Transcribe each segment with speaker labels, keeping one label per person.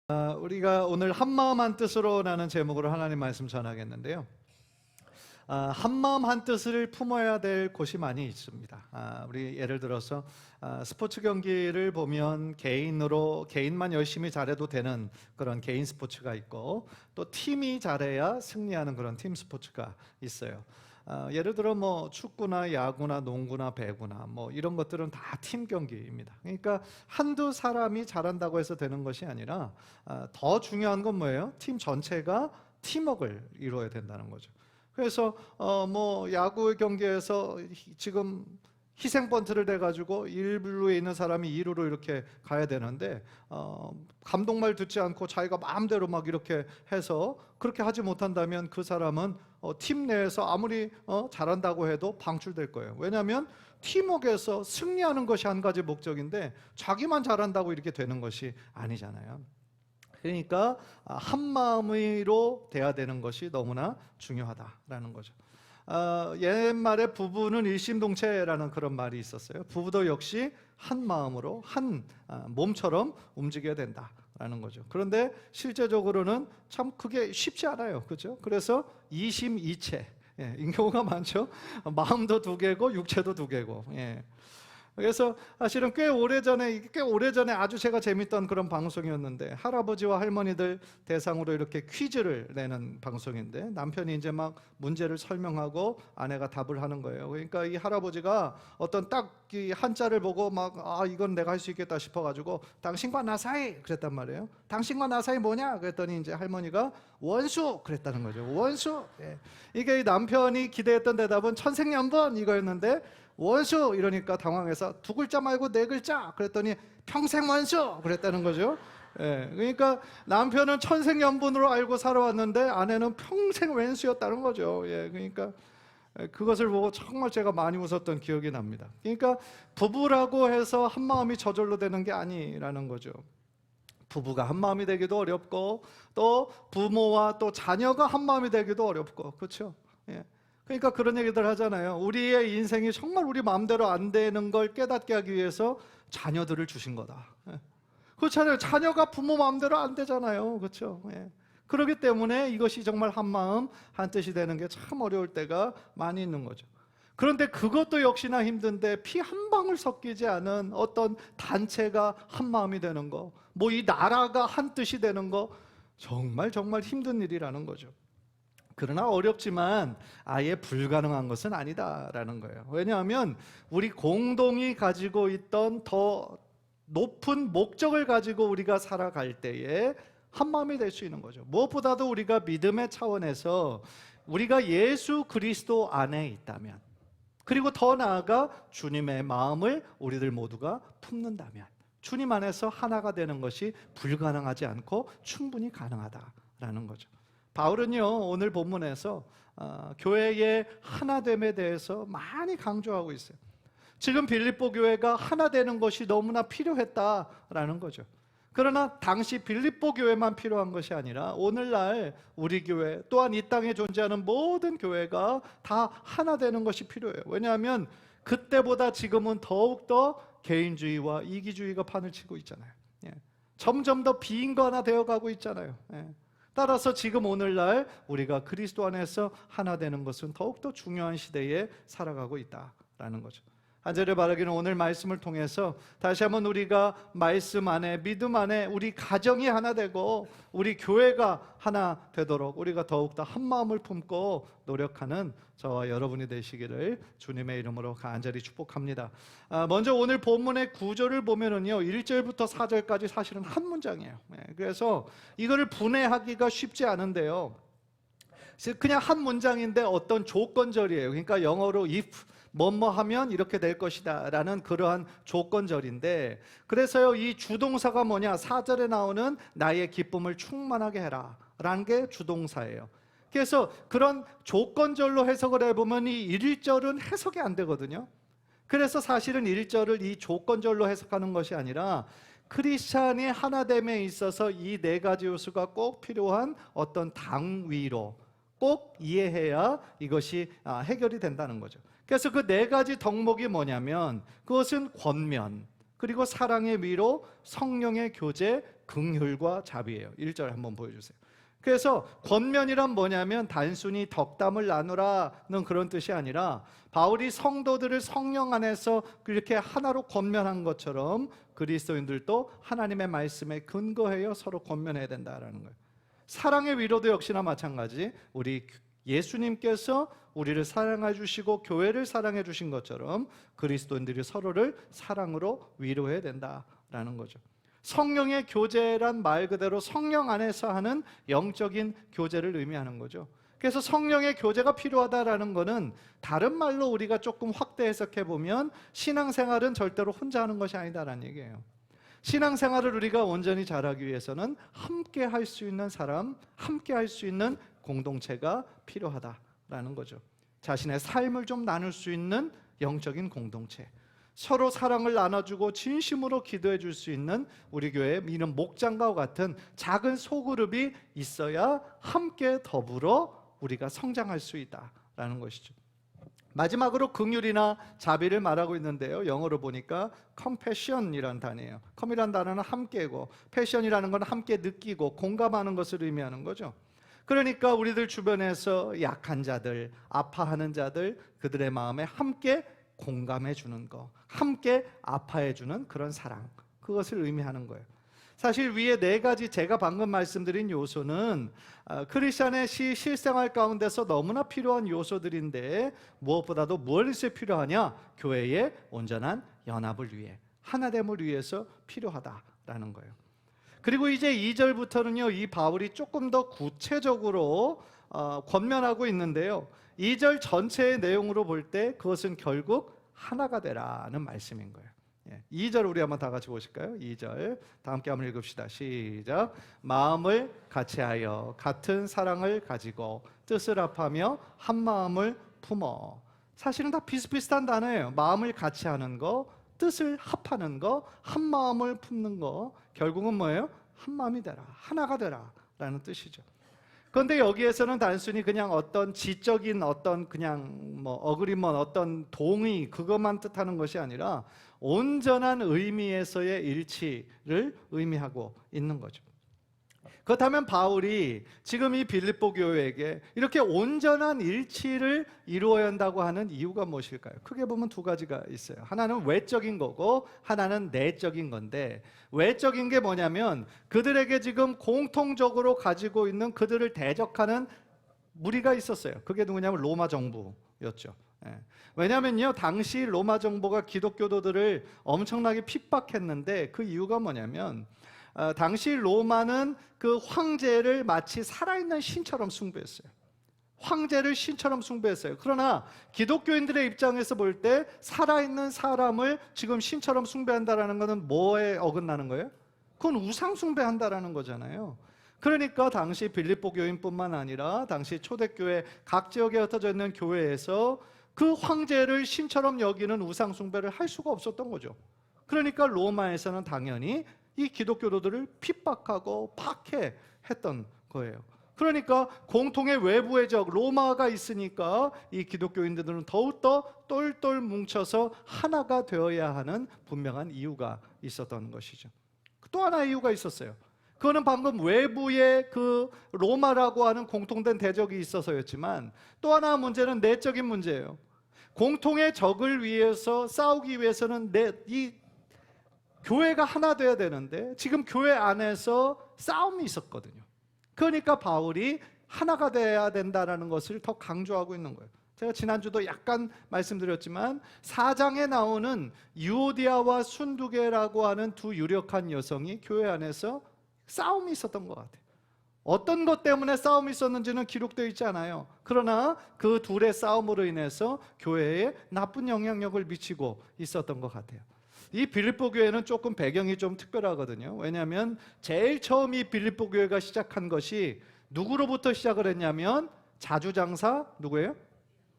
Speaker 1: 우리가 오늘 한마음 한뜻으로라는 제목으로 하나님 말씀 전하겠는데요. 한마음 한뜻을 품어야 될 곳이 많이 있습니다. 우리 예를 들어서 스포츠 경기를 보면 개인만 열심히 잘해도 되는 그런 개인 스포츠가 있고, 또 팀이 잘해야 승리하는 그런 팀 스포츠가 있어요. 예를 들어 뭐 축구나 야구나 농구나 배구나 뭐 이런 것들은 다 팀 경기입니다. 그러니까 한두 사람이 잘한다고 해서 되는 것이 아니라 더 중요한 건 뭐예요? 팀 전체가 팀워크를 이루어야 된다는 거죠. 그래서 뭐 야구 경기에서 지금 희생 번트를 대가지고 1루에 있는 사람이 2루로 이렇게 가야 되는데 감독 말 듣지 않고 자기가 마음대로 막 이렇게 해서 그렇게 하지 못한다면 그 사람은 팀 내에서 아무리 잘한다고 해도 방출될 거예요. 왜냐하면 팀워크에서 승리하는 것이 한 가지 목적인데 자기만 잘한다고 이렇게 되는 것이 아니잖아요. 그러니까 한 마음으로 돼야 되는 것이 너무나 중요하다라는 거죠. 옛말에 부부는 일심동체라는 그런 말이 있었어요. 부부도 역시 한 마음으로 한 몸처럼 움직여야 된다라는 거죠. 그런데 실제적으로는 참 그게 쉽지 않아요, 그렇죠? 그래서 이심이체, 이 경우가 많죠. 마음도 두 개고 육체도 두 개고. 그래서 사실은 꽤 오래전에 아주 제가 재밌던 그런 방송이었는데, 할아버지와 할머니들 대상으로 이렇게 퀴즈를 내는 방송인데, 남편이 이제 막 문제를 설명하고 아내가 답을 하는 거예요. 그러니까 이 할아버지가 어떤 딱 이 한자를 보고 막 이건 내가 할 수 있겠다 싶어가지고 당신과 나 사이 그랬단 말이에요. 당신과 나 사이 뭐냐? 그랬더니 이제 할머니가 원수 그랬다는 거죠. 원수. 이게 남편이 기대했던 대답은 천생연분 이거였는데, 원수 이러니까 당황해서 두 글자 말고 네 글자 그랬더니 평생 원수 그랬다는 거죠. 그러니까 남편은 천생연분으로 알고 살아왔는데 아내는 평생 왼수였다는 거죠. 그러니까 그것을 보고 정말 제가 많이 웃었던 기억이 납니다. 그러니까 부부라고 해서 한 마음이 저절로 되는 게 아니라는 거죠. 부부가 한 마음이 되기도 어렵고, 또 부모와 또 자녀가 한 마음이 되기도 어렵고, 그렇죠? 그러니까 그런 얘기들 하잖아요. 우리의 인생이 정말 우리 마음대로 안 되는 걸 깨닫게 하기 위해서 자녀들을 주신 거다. 그렇잖아요. 자녀가 부모 마음대로 안 되잖아요. 그렇죠? 그렇기 때문에 이것이 정말 한 마음 한 뜻이 되는 게 참 어려울 때가 많이 있는 거죠. 그런데 그것도 역시나 힘든데, 피 한 방울 섞이지 않은 어떤 단체가 한 마음이 되는 거, 뭐 이 나라가 한 뜻이 되는 거, 정말 힘든 일이라는 거죠. 그러나 어렵지만 아예 불가능한 것은 아니다라는 거예요. 왜냐하면 우리 공동이 가지고 있던 더 높은 목적을 가지고 우리가 살아갈 때에 한 마음이 될 수 있는 거죠. 무엇보다도 우리가 믿음의 차원에서 우리가 예수 그리스도 안에 있다면, 그리고 더 나아가 주님의 마음을 우리들 모두가 품는다면, 주님 안에서 하나가 되는 것이 불가능하지 않고 충분히 가능하다라는 거죠. 바울은요, 오늘 본문에서 교회의 하나됨에 대해서 많이 강조하고 있어요. 지금 빌립보 교회가 하나 되는 것이 너무나 필요했다라는 거죠. 그러나 당시 빌립보 교회만 필요한 것이 아니라 오늘날 우리 교회, 또한 이 땅에 존재하는 모든 교회가 다 하나 되는 것이 필요해요. 왜냐하면 그때보다 지금은 더욱더 개인주의와 이기주의가 판을 치고 있잖아요. 점점 더 비인간화 되어가고 있잖아요. 따라서 지금 오늘날 우리가 그리스도 안에서 하나 되는 것은 더욱더 중요한 시대에 살아가고 있다라는 거죠. 한 절에 말하기는 오늘 말씀을 통해서 다시 한번 우리가 말씀 안에, 믿음 안에 우리 가정이 하나 되고 우리 교회가 하나 되도록 우리가 더욱더 한 마음을 품고 노력하는 저와 여러분이 되시기를 주님의 이름으로 간절히 축복합니다. 먼저 오늘 본문의 구절을 보면은요, 1절부터 4절까지 사실은 한 문장이에요. 그래서 이거를 분해하기가 쉽지 않은데요, 그냥 한 문장인데 어떤 조건절이에요. 그러니까 영어로 if 뭐뭐 하면 이렇게 될 것이다 라는 그러한 조건절인데, 그래서요, 이 주동사가 뭐냐, 4절에 나오는 나의 기쁨을 충만하게 해라 라는 게 주동사예요. 그래서 그런 조건절로 해석을 해보면 이 1절은 해석이 안 되거든요. 그래서 사실은 1절을 이 조건절로 해석하는 것이 아니라 크리스찬이 하나됨에 있어서 이 네 가지 요소가 꼭 필요한 어떤 당위로 꼭 이해해야 이것이 해결이 된다는 거죠. 그래서 그 네 가지 덕목이 뭐냐면, 그것은 권면, 그리고 사랑의 위로, 성령의 교제, 긍휼과 자비예요. 1절 한번 보여주세요. 그래서 권면이란 뭐냐면 단순히 덕담을 나누라는 그런 뜻이 아니라 바울이 성도들을 성령 안에서 그렇게 하나로 권면한 것처럼 그리스도인들도 하나님의 말씀에 근거하여 서로 권면해야 된다라는 거예요. 사랑의 위로도 역시나 마찬가지. 우리 예수님께서 우리를 사랑해 주시고 교회를 사랑해 주신 것처럼 그리스도인들이 서로를 사랑으로 위로해야 된다라는 거죠. 성령의 교제란 말 그대로 성령 안에서 하는 영적인 교제를 의미하는 거죠. 그래서 성령의 교제가 필요하다라는 것은 다른 말로 우리가 조금 확대 해석해 보면 신앙생활은 절대로 혼자 하는 것이 아니다라는 얘기예요. 신앙생활을 우리가 온전히 잘하기 위해서는 함께 할 수 있는 사람, 함께 할 수 있는 공동체가 필요하다라는 거죠. 자신의 삶을 좀 나눌 수 있는 영적인 공동체, 서로 사랑을 나눠주고 진심으로 기도해 줄 수 있는 우리 교회 이런 목장과 같은 작은 소그룹이 있어야 함께 더불어 우리가 성장할 수 있다라는 것이죠. 마지막으로 긍휼이나 자비를 말하고 있는데요, 영어로 보니까 compassion이라는 단어예요. com이라는 단어는 함께고 passion이라는 건 함께 느끼고 공감하는 것을 의미하는 거죠. 그러니까 우리들 주변에서 약한 자들, 아파하는 자들, 그들의 마음에 함께 공감해 주는 거, 함께 아파해 주는 그런 사랑, 그것을 의미하는 거예요. 사실 위에 네 가지 제가 방금 말씀드린 요소는 크리스찬의 실생활 가운데서 너무나 필요한 요소들인데 무엇보다도 무엇이 필요하냐? 교회의 온전한 연합을 위해, 하나됨을 위해서 필요하다라는 거예요. 그리고 이제 2절부터는요, 이 바울이 조금 더 구체적으로 권면하고 있는데요, 2절 전체의 내용으로 볼 때 그것은 결국 하나가 되라는 말씀인 거예요. 2절 우리 한번 다 같이 보실까요? 2절 다 함께 한번 읽읍시다. 시작. 마음을 같이하여 같은 사랑을 가지고 뜻을 합하며 한 마음을 품어. 사실은 다 비슷비슷한 단어예요. 마음을 같이하는 거, 뜻을 합하는 거, 한 마음을 품는 거, 결국은 뭐예요? 한 마음이 되라, 하나가 되라 라는 뜻이죠. 그런데 여기에서는 단순히 그냥 어떤 지적인 어떤 그냥 어그리먼, 어떤 동의, 그것만 뜻하는 것이 아니라 온전한 의미에서의 일치를 의미하고 있는 거죠. 그렇다면 바울이 지금 이 빌립보 교회에게 이렇게 온전한 일치를 이루어야 한다고 하는 이유가 무엇일까요? 크게 보면 두 가지가 있어요. 하나는 외적인 거고 하나는 내적인 건데, 외적인 게 뭐냐면 그들에게 지금 공통적으로 가지고 있는 그들을 대적하는 무리가 있었어요. 그게 누구냐면 로마 정부였죠. 왜냐면요, 당시 로마 정부가 기독교도들을 엄청나게 핍박했는데 그 이유가 뭐냐면 당시 로마는 그 황제를 마치 살아있는 신처럼 숭배했어요. 황제를 신처럼 숭배했어요. 그러나 기독교인들의 입장에서 볼 때 살아있는 사람을 지금 신처럼 숭배한다는 것은 뭐에 어긋나는 거예요? 그건 우상 숭배한다는 거잖아요. 그러니까 당시 빌립보 교인뿐만 아니라 당시 초대교회 각 지역에 흩어져 있는 교회에서 그 황제를 신처럼 여기는 우상 숭배를 할 수가 없었던 거죠. 그러니까 로마에서는 당연히 이 기독교도들을 핍박하고 박해했던 거예요. 그러니까 공통의 외부의 적 로마가 있으니까 이 기독교인들은 더욱더 똘똘 뭉쳐서 하나가 되어야 하는 분명한 이유가 있었던 것이죠. 또 하나의 이유가 있었어요. 그거는 방금 외부의 그 로마라고 하는 공통된 대적이 있어서였지만, 또 하나 문제는 내적인 문제예요. 공통의 적을 위해서 싸우기 위해서는 이 교회가 하나 돼야 되는데 지금 교회 안에서 싸움이 있었거든요. 그러니까 바울이 하나가 돼야 된다는 것을 더 강조하고 있는 거예요. 제가 지난주도 약간 말씀드렸지만 4장에 나오는 유오디아와 순두계라고 하는 두 유력한 여성이 교회 안에서 싸움이 있었던 것 같아요. 어떤 것 때문에 싸움이 있었는지는 기록되어 있지 않아요. 그러나 그 둘의 싸움으로 인해서 교회에 나쁜 영향력을 미치고 있었던 것 같아요. 이 빌립보 교회는 조금 배경이 좀 특별하거든요. 왜냐하면 제일 처음 이 빌립보 교회가 시작한 것이 누구로부터 시작을 했냐면 자주장사 누구예요?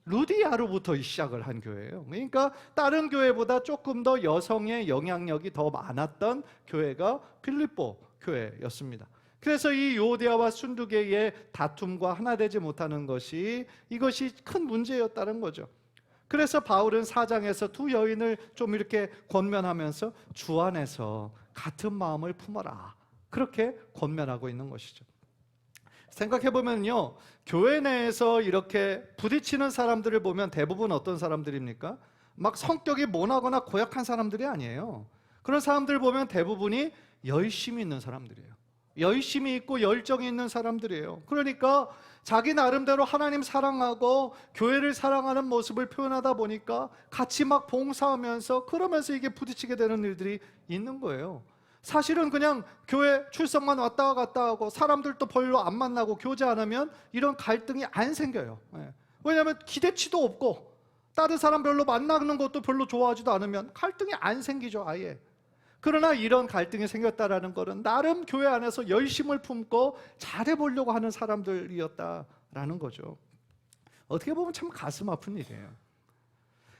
Speaker 1: 루디아로부터 시작을 한 교회예요. 그러니까 다른 교회보다 조금 더 여성의 영향력이 더 많았던 교회가 빌립보 교회였습니다. 그래서 이 요디아와 순두계의 다툼과 하나 되지 못하는 것이 이것이 큰 문제였다는 거죠. 그래서 바울은 4장에서 두 여인을 좀 이렇게 권면하면서 주 안에서 같은 마음을 품어라, 그렇게 권면하고 있는 것이죠. 생각해보면요, 교회 내에서 이렇게 부딪히는 사람들을 보면 대부분 어떤 사람들입니까? 막 성격이 모나거나 고약한 사람들이 아니에요. 그런 사람들 보면 대부분이 열심히 있는 사람들이에요. 열심히 있고 열정이 있는 사람들이에요. 그러니까 자기 나름대로 하나님 사랑하고 교회를 사랑하는 모습을 표현하다 보니까 같이 막 봉사하면서 그러면서 이게 부딪히게 되는 일들이 있는 거예요. 사실은 그냥 교회 출석만 왔다 갔다 하고 사람들도 별로 안 만나고 교제 안 하면 이런 갈등이 안 생겨요. 왜냐하면 기대치도 없고 다른 사람 별로 만나는 것도 별로 좋아하지도 않으면 갈등이 안 생기죠, 아예. 그러나 이런 갈등이 생겼다라는 것은 나름 교회 안에서 열심을 품고 잘해보려고 하는 사람들이었다라는 거죠. 어떻게 보면 참 가슴 아픈 일이에요.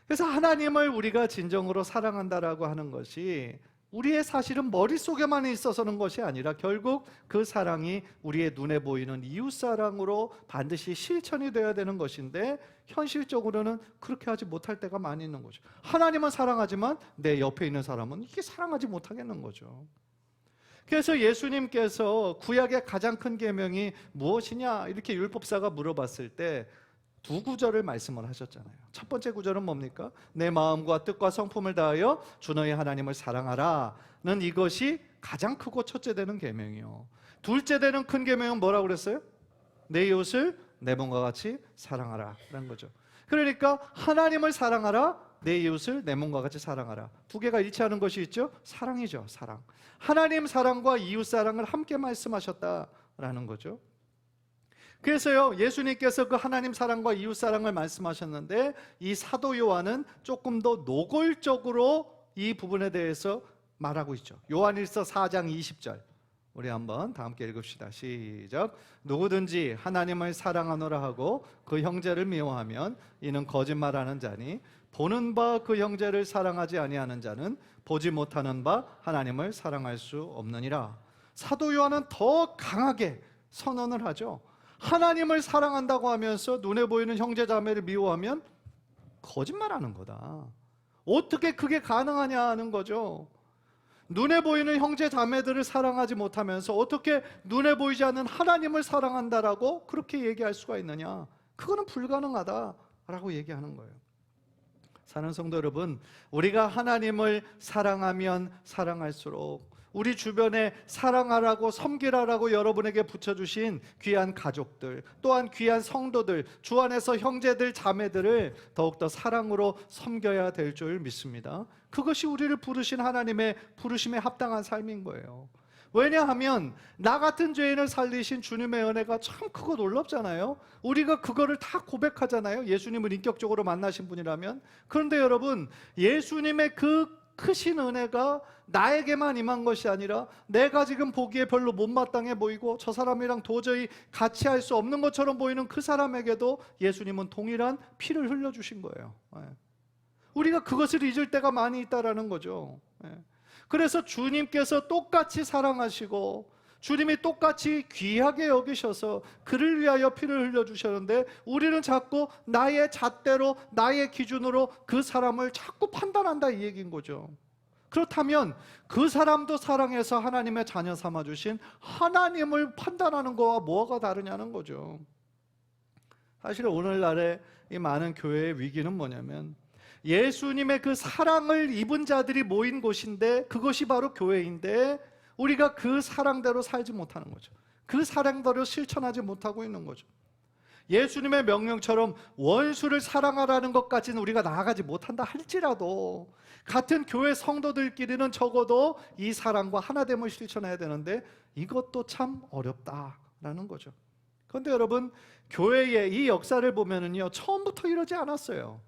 Speaker 1: 그래서 하나님을 우리가 진정으로 사랑한다라고 하는 것이 우리의 사실은 머릿속에만 있어서는 것이 아니라 결국 그 사랑이 우리의 눈에 보이는 이웃사랑으로 반드시 실천이 되어야 되는 것인데 현실적으로는 그렇게 하지 못할 때가 많이 있는 거죠. 하나님은 사랑하지만 내 옆에 있는 사람은 이게 사랑하지 못하겠는 거죠. 그래서 예수님께서 구약의 가장 큰 계명이 무엇이냐 이렇게 율법사가 물어봤을 때 두 구절을 말씀을 하셨잖아요. 첫 번째 구절은 뭡니까? 내 마음과 뜻과 성품을 다하여 주 너희 하나님을 사랑하라는 이것이 가장 크고 첫째 되는 계명이요. 둘째 되는 큰 계명은 뭐라고 그랬어요? 내 이웃을 내 몸과 같이 사랑하라 라는 거죠. 그러니까 하나님을 사랑하라, 내 이웃을 내 몸과 같이 사랑하라. 두 개가 일치하는 것이 있죠? 사랑이죠, 사랑. 하나님 사랑과 이웃 사랑을 함께 말씀하셨다라는 거죠. 그래서요, 예수님께서 그 하나님 사랑과 이웃 사랑을 말씀하셨는데 이 사도 요한은 조금 더 노골적으로 이 부분에 대해서 말하고 있죠. 요한일서 4장 20절 우리 한번 다 함께 읽읍시다. 시작. 누구든지 하나님을 사랑하노라 하고 그 형제를 미워하면 이는 거짓말하는 자니 보는 바 그 형제를 사랑하지 아니하는 자는 보지 못하는 바 하나님을 사랑할 수 없느니라. 사도 요한은 더 강하게 선언을 하죠. 하나님을 사랑한다고 하면서 눈에 보이는 형제 자매를 미워하면 거짓말하는 거다. 어떻게 그게 가능하냐 하는 거죠. 눈에 보이는 형제 자매들을 사랑하지 못하면서 어떻게 눈에 보이지 않는 하나님을 사랑한다라고 그렇게 얘기할 수가 있느냐. 그거는 불가능하다라고 얘기하는 거예요. 사랑하는 성도 여러분, 우리가 하나님을 사랑하면 사랑할수록 우리 주변에 사랑하라고 섬기라라고 여러분에게 붙여주신 귀한 가족들, 또한 귀한 성도들, 주 안에서 형제들, 자매들을 더욱더 사랑으로 섬겨야 될 줄 믿습니다. 그것이 우리를 부르신 하나님의 부르심에 합당한 삶인 거예요. 왜냐하면 나 같은 죄인을 살리신 주님의 은혜가 참 크고 놀랍잖아요. 우리가 그거를 다 고백하잖아요. 예수님을 인격적으로 만나신 분이라면. 그런데 여러분, 예수님의 그 크신 은혜가 나에게만 임한 것이 아니라 내가 지금 보기에 별로 못마땅해 보이고 저 사람이랑 도저히 같이 할 수 없는 것처럼 보이는 그 사람에게도 예수님은 동일한 피를 흘려주신 거예요. 우리가 그것을 잊을 때가 많이 있다라는 거죠. 그래서 주님께서 똑같이 사랑하시고 주님이 똑같이 귀하게 여기셔서 그를 위하여 피를 흘려주셨는데 우리는 자꾸 나의 잣대로 나의 기준으로 그 사람을 자꾸 판단한다 이 얘기인 거죠. 그렇다면 그 사람도 사랑해서 하나님의 자녀 삼아주신 하나님을 판단하는 거와 뭐가 다르냐는 거죠. 사실 오늘날의 이 많은 교회의 위기는 뭐냐면 예수님의 그 사랑을 입은 자들이 모인 곳인데 그것이 바로 교회인데 우리가 그 사랑대로 살지 못하는 거죠. 그 사랑대로 실천하지 못하고 있는 거죠. 예수님의 명령처럼 원수를 사랑하라는 것까지는 우리가 나아가지 못한다 할지라도 같은 교회 성도들끼리는 적어도 이 사랑과 하나됨을 실천해야 되는데 이것도 참 어렵다라는 거죠. 그런데 여러분, 교회의 이 역사를 보면은요, 처음부터 이러지 않았어요.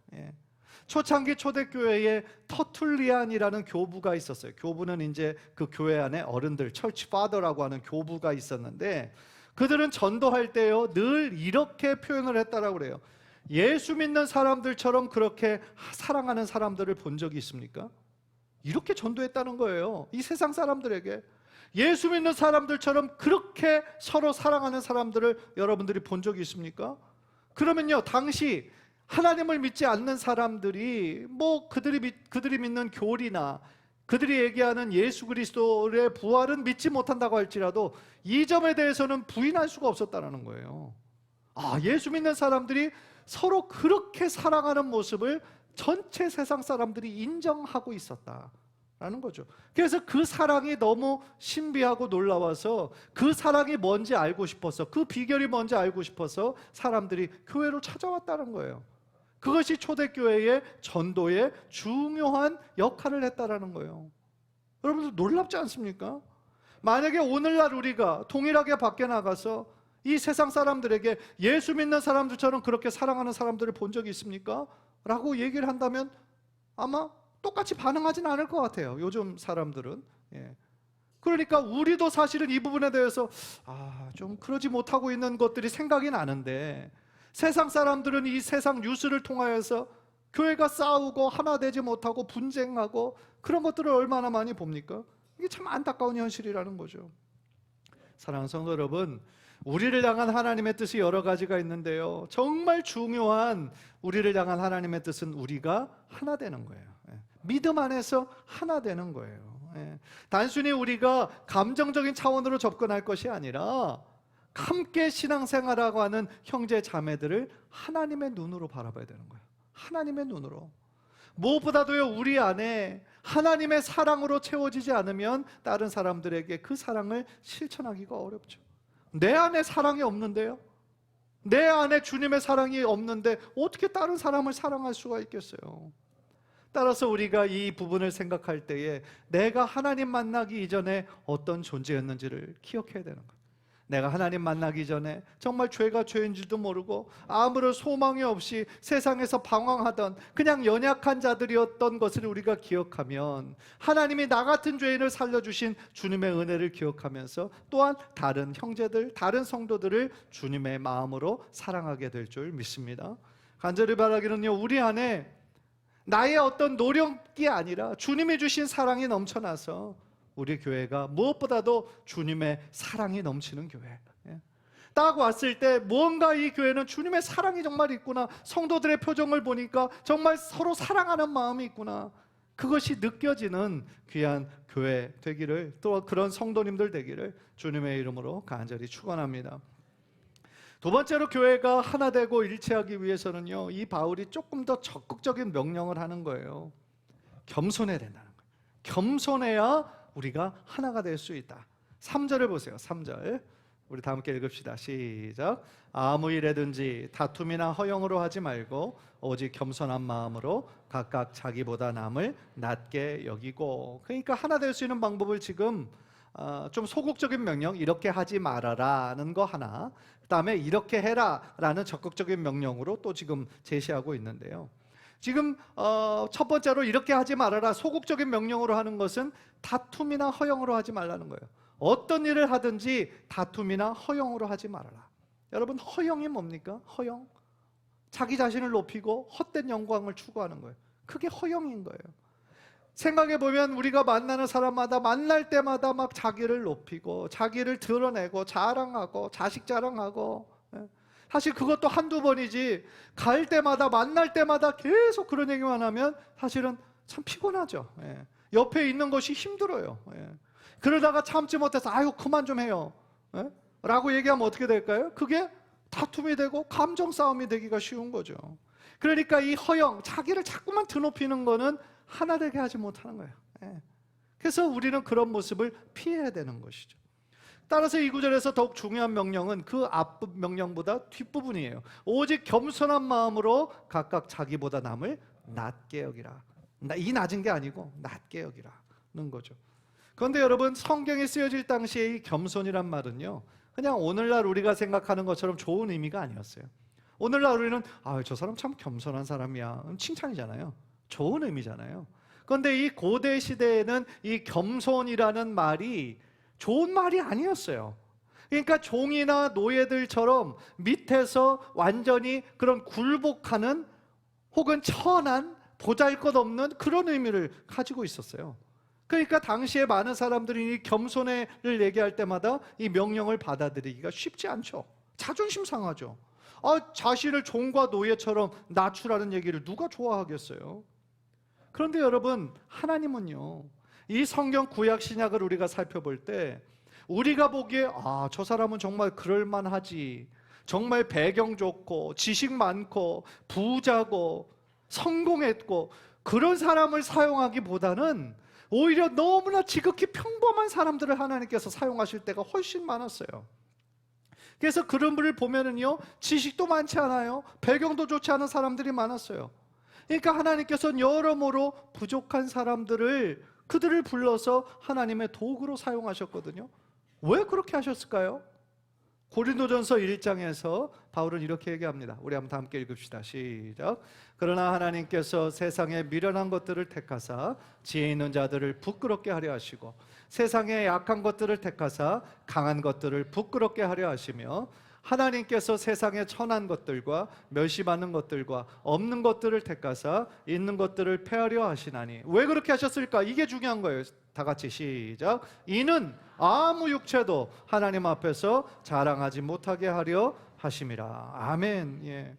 Speaker 1: 초창기 초대교회에 터툴리안이라는 교부가 있었어요. 교부는 이제 그 교회 안에 어른들, 철치 파더라고 하는 교부가 있었는데 그들은 전도할 때요 늘 이렇게 표현을 했다라고 그래요. 예수 믿는 사람들처럼 그렇게 사랑하는 사람들을 본 적이 있습니까? 이렇게 전도했다는 거예요. 이 세상 사람들에게 예수 믿는 사람들처럼 그렇게 서로 사랑하는 사람들을 여러분들이 본 적이 있습니까? 그러면요, 당시 하나님을 믿지 않는 사람들이 뭐 그들이 믿는 교리나 그들이 얘기하는 예수 그리스도의 부활은 믿지 못한다고 할지라도 이 점에 대해서는 부인할 수가 없었다는 거예요. 예수 믿는 사람들이 서로 그렇게 사랑하는 모습을 전체 세상 사람들이 인정하고 있었다라는 거죠. 그래서 그 사랑이 너무 신비하고 놀라워서 그 사랑이 뭔지 알고 싶어서, 그 비결이 뭔지 알고 싶어서 사람들이 교회로 찾아왔다는 거예요. 그것이 초대교회의 전도에 중요한 역할을 했다라는 거예요. 여러분들 놀랍지 않습니까? 만약에 오늘날 우리가 동일하게 밖에 나가서 이 세상 사람들에게 예수 믿는 사람들처럼 그렇게 사랑하는 사람들을 본 적이 있습니까? 라고 얘기를 한다면 아마 똑같이 반응하진 않을 것 같아요. 요즘 사람들은. 그러니까 우리도 사실은 이 부분에 대해서 좀 그러지 못하고 있는 것들이 생각이 나는데, 세상 사람들은 이 세상 뉴스를 통하여서 교회가 싸우고 하나 되지 못하고 분쟁하고 그런 것들을 얼마나 많이 봅니까? 이게 참 안타까운 현실이라는 거죠. 사랑하는 성도 여러분, 우리를 향한 하나님의 뜻이 여러 가지가 있는데요, 정말 중요한 우리를 향한 하나님의 뜻은 우리가 하나 되는 거예요. 믿음 안에서 하나 되는 거예요. 단순히 우리가 감정적인 차원으로 접근할 것이 아니라 함께 신앙생활하고 하는 형제 자매들을 하나님의 눈으로 바라봐야 되는 거예요. 하나님의 눈으로. 무엇보다도요, 우리 안에 하나님의 사랑으로 채워지지 않으면 다른 사람들에게 그 사랑을 실천하기가 어렵죠. 내 안에 사랑이 없는데요, 내 안에 주님의 사랑이 없는데 어떻게 다른 사람을 사랑할 수가 있겠어요? 따라서 우리가 이 부분을 생각할 때에 내가 하나님 만나기 이전에 어떤 존재였는지를 기억해야 되는 거예요. 내가 하나님 만나기 전에 정말 죄가 죄인 줄도 모르고 아무런 소망이 없이 세상에서 방황하던 그냥 연약한 자들이었던 것을 우리가 기억하면, 하나님이 나 같은 죄인을 살려주신 주님의 은혜를 기억하면서 또한 다른 형제들, 다른 성도들을 주님의 마음으로 사랑하게 될 줄 믿습니다. 간절히 바라기는요, 우리 안에 나의 어떤 노력이 아니라 주님이 주신 사랑이 넘쳐나서 우리 교회가 무엇보다도 주님의 사랑이 넘치는 교회, 딱 왔을 때 뭔가 이 교회는 주님의 사랑이 정말 있구나, 성도들의 표정을 보니까 정말 서로 사랑하는 마음이 있구나, 그것이 느껴지는 귀한 교회 되기를, 또 그런 성도님들 되기를 주님의 이름으로 간절히 축원합니다. 두 번째로 교회가 하나 되고 일치하기 위해서는요, 이 바울이 조금 더 적극적인 명령을 하는 거예요. 겸손해야 된다는 거예요. 겸손해야 우리가 하나가 될 수 있다. 3절을 보세요. 3절 우리 다 함께 읽읍시다. 시작. 아무 일에든지 다툼이나 허영으로 하지 말고 오직 겸손한 마음으로 각각 자기보다 남을 낮게 여기고. 그러니까 하나 될 수 있는 방법을 지금 좀 소극적인 명령, 이렇게 하지 말아라는 거 하나, 그 다음에 이렇게 해라 라는 적극적인 명령으로 또 지금 제시하고 있는데요, 지금 첫 번째로 이렇게 하지 말아라, 소극적인 명령으로 하는 것은 다툼이나 허영으로 하지 말라는 거예요. 어떤 일을 하든지 다툼이나 허영으로 하지 말아라. 여러분, 허영이 뭡니까? 허영, 자기 자신을 높이고 헛된 영광을 추구하는 거예요. 그게 허영인 거예요. 생각해보면 우리가 만나는 사람마다 만날 때마다 막 자기를 높이고 자기를 드러내고 자랑하고 자식 자랑하고, 사실 그것도 한두 번이지 갈 때마다 만날 때마다 계속 그런 얘기만 하면 사실은 참 피곤하죠. 옆에 있는 것이 힘들어요. 그러다가 참지 못해서 아유 그만 좀 해요 라고 얘기하면 어떻게 될까요? 그게 다툼이 되고 감정 싸움이 되기가 쉬운 거죠. 그러니까 이 허영, 자기를 자꾸만 드높이는 거는 하나 되게 하지 못하는 거예요. 그래서 우리는 그런 모습을 피해야 되는 것이죠. 따라서 이 구절에서 더욱 중요한 명령은 그 앞 명령보다 뒷부분이에요. 오직 겸손한 마음으로 각각 자기보다 남을 낮게 여기라. 이 낮은 게 아니고 낮게 여기라는 거죠. 그런데 여러분, 성경에 쓰여질 당시에 이 겸손이란 말은요, 그냥 오늘날 우리가 생각하는 것처럼 좋은 의미가 아니었어요. 오늘날 우리는 저 사람 참 겸손한 사람이야, 칭찬이잖아요. 좋은 의미잖아요. 그런데 이 고대 시대에는 이 겸손이라는 말이 좋은 말이 아니었어요. 그러니까 종이나 노예들처럼 밑에서 완전히 그런 굴복하는 혹은 천한 보잘것없는 그런 의미를 가지고 있었어요. 그러니까 당시에 많은 사람들이 이 겸손을 얘기할 때마다 이 명령을 받아들이기가 쉽지 않죠. 자존심 상하죠. 자신을 종과 노예처럼 낮추라는 얘기를 누가 좋아하겠어요? 그런데 여러분, 하나님은요, 이 성경 구약 신약을 우리가 살펴볼 때 우리가 보기에 저 사람은 정말 그럴만하지, 정말 배경 좋고 지식 많고 부자고 성공했고, 그런 사람을 사용하기보다는 오히려 너무나 지극히 평범한 사람들을 하나님께서 사용하실 때가 훨씬 많았어요. 그래서 그런 분을 보면은요, 지식도 많지 않아요, 배경도 좋지 않은 사람들이 많았어요. 그러니까 하나님께서는 여러모로 부족한 사람들을, 그들을 불러서 하나님의 도구로 사용하셨거든요. 왜 그렇게 하셨을까요? 고린도전서 1장에서 바울은 이렇게 얘기합니다. 우리 한번 다 함께 읽읍시다. 시작. 그러나 하나님께서 세상의 미련한 것들을 택하사 지혜 있는 자들을 부끄럽게 하려 하시고, 세상의 약한 것들을 택하사 강한 것들을 부끄럽게 하려 하시며, 하나님께서 세상의 천한 것들과 멸시받는 것들과 없는 것들을 택하사 있는 것들을 폐하려 하시나니. 왜 그렇게 하셨을까? 이게 중요한 거예요. 다 같이 시작. 이는 아무 육체도 하나님 앞에서 자랑하지 못하게 하려 하심이라. 아멘. 예.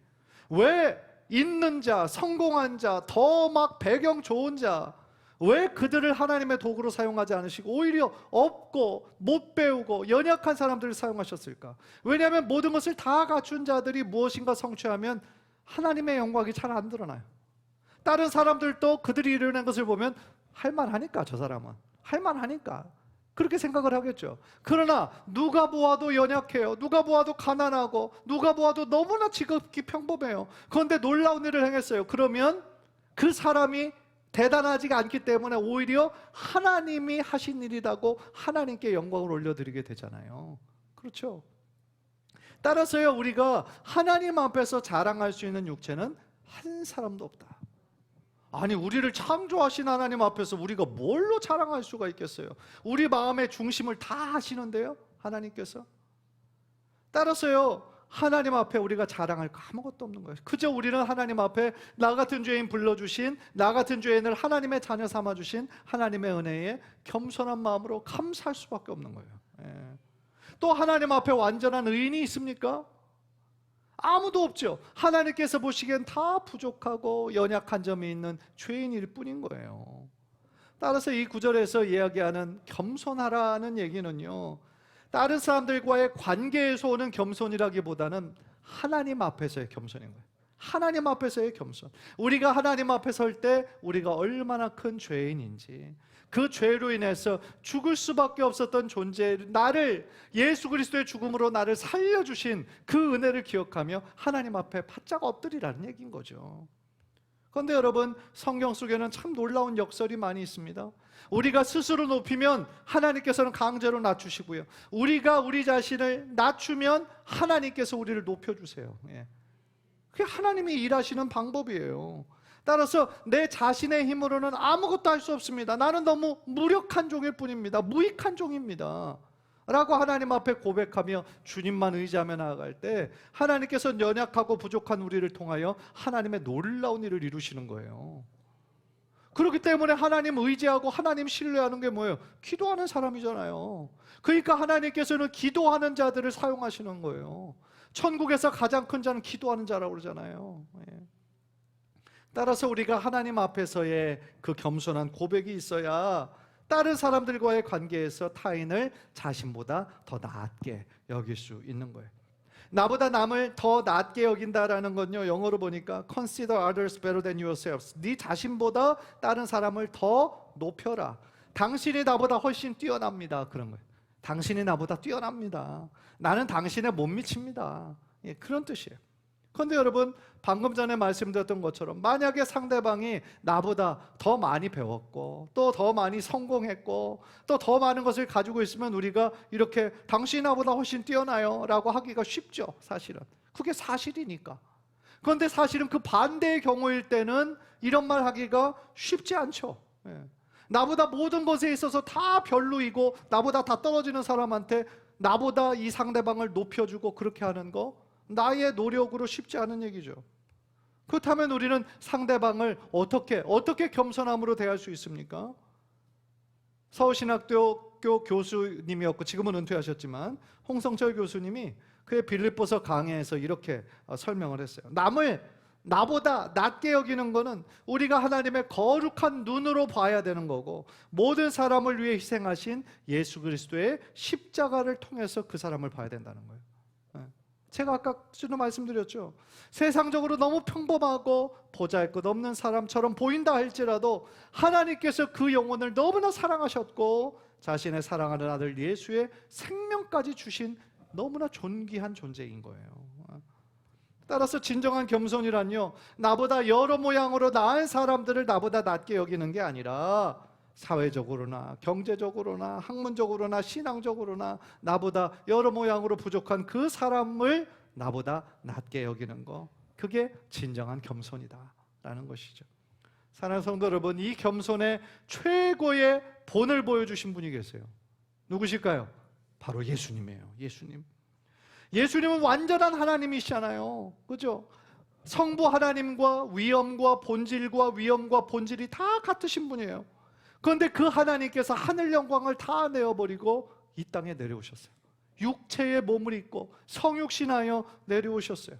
Speaker 1: 왜 있는 자, 성공한 자, 더 막 배경 좋은 자, 왜 그들을 하나님의 도구로 사용하지 않으시고 오히려 없고 못 배우고 연약한 사람들을 사용하셨을까? 왜냐하면 모든 것을 다 갖춘 자들이 무엇인가 성취하면 하나님의 영광이 잘 안 드러나요. 다른 사람들도 그들이 이루는 것을 보면 할만하니까, 저 사람은 할만하니까 그렇게 생각을 하겠죠. 그러나 누가 보아도 연약해요, 누가 보아도 가난하고, 누가 보아도 너무나 지극히 평범해요. 그런데 놀라운 일을 행했어요. 그러면 그 사람이 대단하지가 않기 때문에 오히려 하나님이 하신 일이라고 하나님께 영광을 올려드리게 되잖아요. 그렇죠? 따라서요, 우리가 하나님 앞에서 자랑할 수 있는 육체는 한 사람도 없다. 아니, 우리를 창조하신 하나님 앞에서 우리가 뭘로 자랑할 수가 있겠어요? 우리 마음의 중심을 다 하시는데요, 하나님께서. 따라서요, 하나님 앞에 우리가 자랑할 거 아무것도 없는 거예요. 그저 우리는 하나님 앞에 나 같은 죄인 불러주신, 나 같은 죄인을 하나님의 자녀 삼아주신 하나님의 은혜에 겸손한 마음으로 감사할 수밖에 없는 거예요. 예. 또 하나님 앞에 완전한 의인이 있습니까? 아무도 없죠. 하나님께서 보시기엔 다 부족하고 연약한 점이 있는 죄인일 뿐인 거예요. 따라서 이 구절에서 이야기하는 겸손하라는 얘기는요, 다른 사람들과의 관계에서 오는 겸손이라기보다는 하나님 앞에서의 겸손인 거예요. 하나님 앞에서의 겸손. 우리가 하나님 앞에 설 때 우리가 얼마나 큰 죄인인지, 그 죄로 인해서 죽을 수밖에 없었던 존재, 나를 예수 그리스도의 죽음으로 나를 살려주신 그 은혜를 기억하며 하나님 앞에 바짝 엎드리라는 얘기인 거죠. 그런데 여러분, 성경 속에는 참 놀라운 역설이 많이 있습니다. 우리가 스스로 높이면 하나님께서는 강제로 낮추시고요, 우리가 우리 자신을 낮추면 하나님께서 우리를 높여주세요. 예. 그게 하나님이 일하시는 방법이에요. 따라서 내 자신의 힘으로는 아무것도 할 수 없습니다. 나는 너무 무력한 종일 뿐입니다. 무익한 종입니다 라고 하나님 앞에 고백하며 주님만 의지하며 나아갈 때 하나님께서는 연약하고 부족한 우리를 통하여 하나님의 놀라운 일을 이루시는 거예요. 그렇기 때문에 하나님 의지하고 하나님 신뢰하는 게 뭐예요? 기도하는 사람이잖아요. 그러니까 하나님께서는 기도하는 자들을 사용하시는 거예요. 천국에서 가장 큰 자는 기도하는 자라고 그러잖아요. 예. 따라서 우리가 하나님 앞에서의 그 겸손한 고백이 있어야 다른 사람들과의 관계에서 타인을 자신보다 더 낮게 여길 수 있는 거예요. 나보다 남을 더 낮게 여긴다라는 건요, 영어로 보니까 Consider others better than yourselves. 네 자신보다 다른 사람을 더 높여라. 당신이 나보다 훨씬 뛰어납니다. 그런 거예요. 당신이 나보다 뛰어납니다. 나는 당신에 못 미칩니다. 예, 그런 뜻이에요. 그런데 여러분, 방금 전에 말씀드렸던 것처럼 만약에 상대방이 나보다 더 많이 배웠고 또 더 많이 성공했고 또 더 많은 것을 가지고 있으면 우리가 이렇게 당신이 나보다 훨씬 뛰어나요 라고 하기가 쉽죠. 사실은 그게 사실이니까. 그런데 사실은 그 반대의 경우일 때는 이런 말 하기가 쉽지 않죠. 예. 나보다 모든 것에 있어서 다 별로이고 나보다 다 떨어지는 사람한테 나보다 이 상대방을 높여주고 그렇게 하는 거 나의 노력으로 쉽지 않은 얘기죠. 그렇다면 우리는 상대방을 어떻게 겸손함으로 대할 수 있습니까? 서울신학교 고등학교 교수님이었고 지금은 은퇴하셨지만 홍성철 교수님이 그의 빌립보서 강해에서 이렇게 설명을 했어요. 남을 나보다 낮게 여기는 거는 우리가 하나님의 거룩한 눈으로 봐야 되는 거고, 모든 사람을 위해 희생하신 예수 그리스도의 십자가를 통해서 그 사람을 봐야 된다는 거예요. 제가 아까 전에 말씀드렸죠. 세상적으로 너무 평범하고 보잘것없는 사람처럼 보인다 할지라도 하나님께서 그 영혼을 너무나 사랑하셨고 자신의 사랑하는 아들 예수의 생명까지 주신 너무나 존귀한 존재인 거예요. 따라서 진정한 겸손이란요, 나보다 여러 모양으로 나은 사람들을 나보다 낮게 여기는 게 아니라 사회적으로나 경제적으로나 학문적으로나 신앙적으로나 나보다 여러 모양으로 부족한 그 사람을 나보다 낮게 여기는 거, 그게 진정한 겸손이다라는 것이죠. 사랑하는 성도 여러분, 이 겸손의 최고의 본을 보여주신 분이 계세요. 누구실까요? 바로 예수님이에요. 예수님은 완전한 하나님이시잖아요. 그죠? 성부 하나님과 위엄과 본질과 위엄과 본질이 다 같으신 분이에요. 그런데 그 하나님께서 하늘 영광을 다 내어버리고 이 땅에 내려오셨어요. 육체의 몸을 입고 성육신하여 내려오셨어요.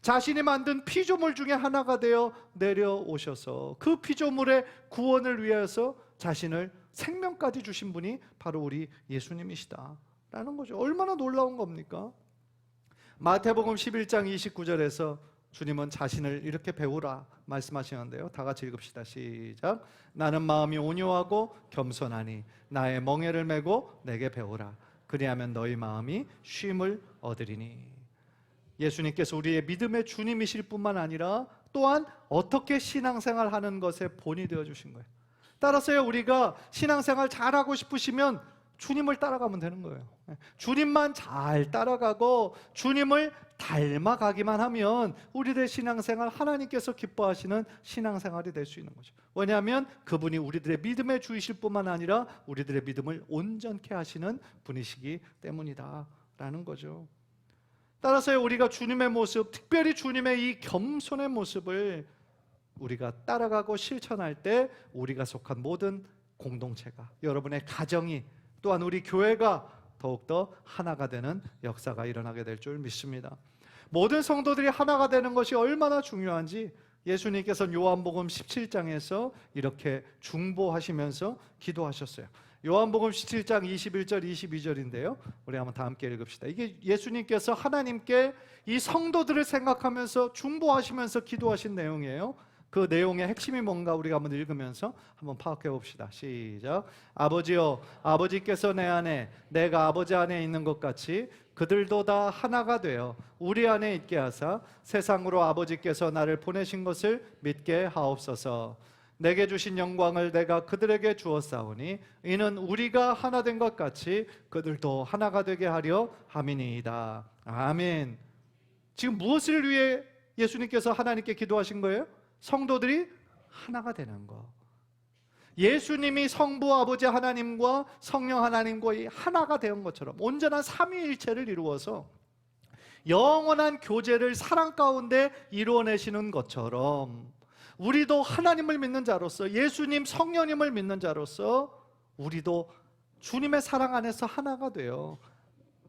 Speaker 1: 자신이 만든 피조물 중에 하나가 되어 내려오셔서 그 피조물의 구원을 위해서 자신을 생명까지 주신 분이 바로 우리 예수님이시다라는 거죠. 얼마나 놀라운 겁니까? 마태복음 11장 29절에서 주님은 자신을 이렇게 배우라 말씀하시는데요. 다 같이 읽읍시다. 시작. 나는 마음이 온유하고 겸손하니 나의 멍에를 메고 내게 배우라. 그리하면 너희 마음이 쉼을 얻으리니. 예수님께서 우리의 믿음의 주님이실 뿐만 아니라 또한 어떻게 신앙생활 하는 것의 본이 되어주신 거예요. 따라서요, 우리가 신앙생활 잘하고 싶으시면 주님을 따라가면 되는 거예요. 주님만 잘 따라가고 주님을 닮아가기만 하면 우리들의 신앙생활, 하나님께서 기뻐하시는 신앙생활이 될 수 있는 거죠. 왜냐하면 그분이 우리들의 믿음의 주이실 뿐만 아니라 우리들의 믿음을 온전케 하시는 분이시기 때문이다 라는 거죠. 따라서 우리가 주님의 모습, 특별히 주님의 이 겸손의 모습을 우리가 따라가고 실천할 때 우리가 속한 모든 공동체가, 여러분의 가정이, 또한 우리 교회가 더욱더 하나가 되는 역사가 일어나게 될 줄 믿습니다. 모든 성도들이 하나가 되는 것이 얼마나 중요한지 예수님께서는 요한복음 17장에서 이렇게 중보하시면서 기도하셨어요. 요한복음 17장 21절 22절인데요 우리 한번 다 함께 읽읍시다. 이게 예수님께서 하나님께 이 성도들을 생각하면서 중보하시면서 기도하신 내용이에요. 그 내용의 핵심이 뭔가 우리가 한번 읽으면서 한번 파악해 봅시다. 시작. 아버지여, 아버지께서 내 안에, 내가 아버지 안에 있는 것 같이 그들도 다 하나가 되어 우리 안에 있게 하사 세상으로 아버지께서 나를 보내신 것을 믿게 하옵소서. 내게 주신 영광을 내가 그들에게 주었사오니 이는 우리가 하나 된 것 같이 그들도 하나가 되게 하려 함이니이다. 아멘. 지금 무엇을 위해 예수님께서 하나님께 기도하신 거예요? 성도들이 하나가 되는 거. 예수님이 성부 아버지 하나님과 성령 하나님과 하나가 된 것처럼 온전한 삼위일체를 이루어서 영원한 교제를 사랑 가운데 이루어내시는 것처럼 우리도 하나님을 믿는 자로서, 예수님 성령님을 믿는 자로서 우리도 주님의 사랑 안에서 하나가 되어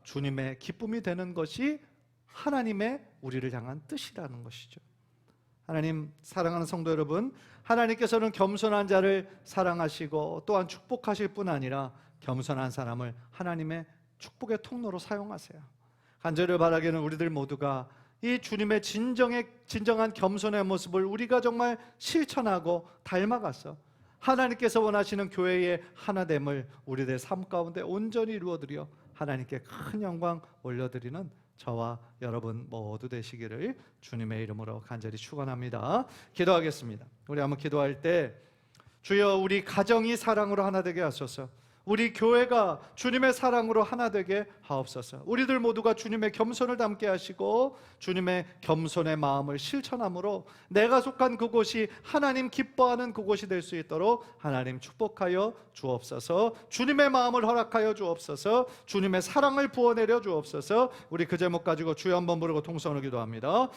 Speaker 1: 주님의 기쁨이 되는 것이 하나님의 우리를 향한 뜻이라는 것이죠. 하나님, 사랑하는 성도 여러분, 하나님께서는 겸손한 자를 사랑하시고 또한 축복하실 뿐 아니라 겸손한 사람을 하나님의 축복의 통로로 사용하세요. 간절히 바라기는 우리들 모두가 이 주님의 진정한 겸손의 모습을 우리가 정말 실천하고 닮아가서 하나님께서 원하시는 교회의 하나됨을 우리들의 삶 가운데 온전히 이루어드려 하나님께 큰 영광 올려드리는 저와 여러분 모두 되시기를 주님의 이름으로 간절히 축원합니다. 기도하겠습니다. 우리 한번 기도할 때, 주여, 우리 가정이 사랑으로 하나 되게 하소서. 우리 교회가 주님의 사랑으로 하나 되게 하옵소서. 우리들 모두가 주님의 겸손을 담게 하시고 주님의 겸손의 마음을 실천함으로 내가 속한 그곳이 하나님 기뻐하는 그곳이 될 수 있도록 하나님 축복하여 주옵소서. 주님의 마음을 허락하여 주옵소서. 주님의 사랑을 부어내려 주옵소서. 우리 그 제목 가지고 주여 한번 부르고 통성으로 기도합니다.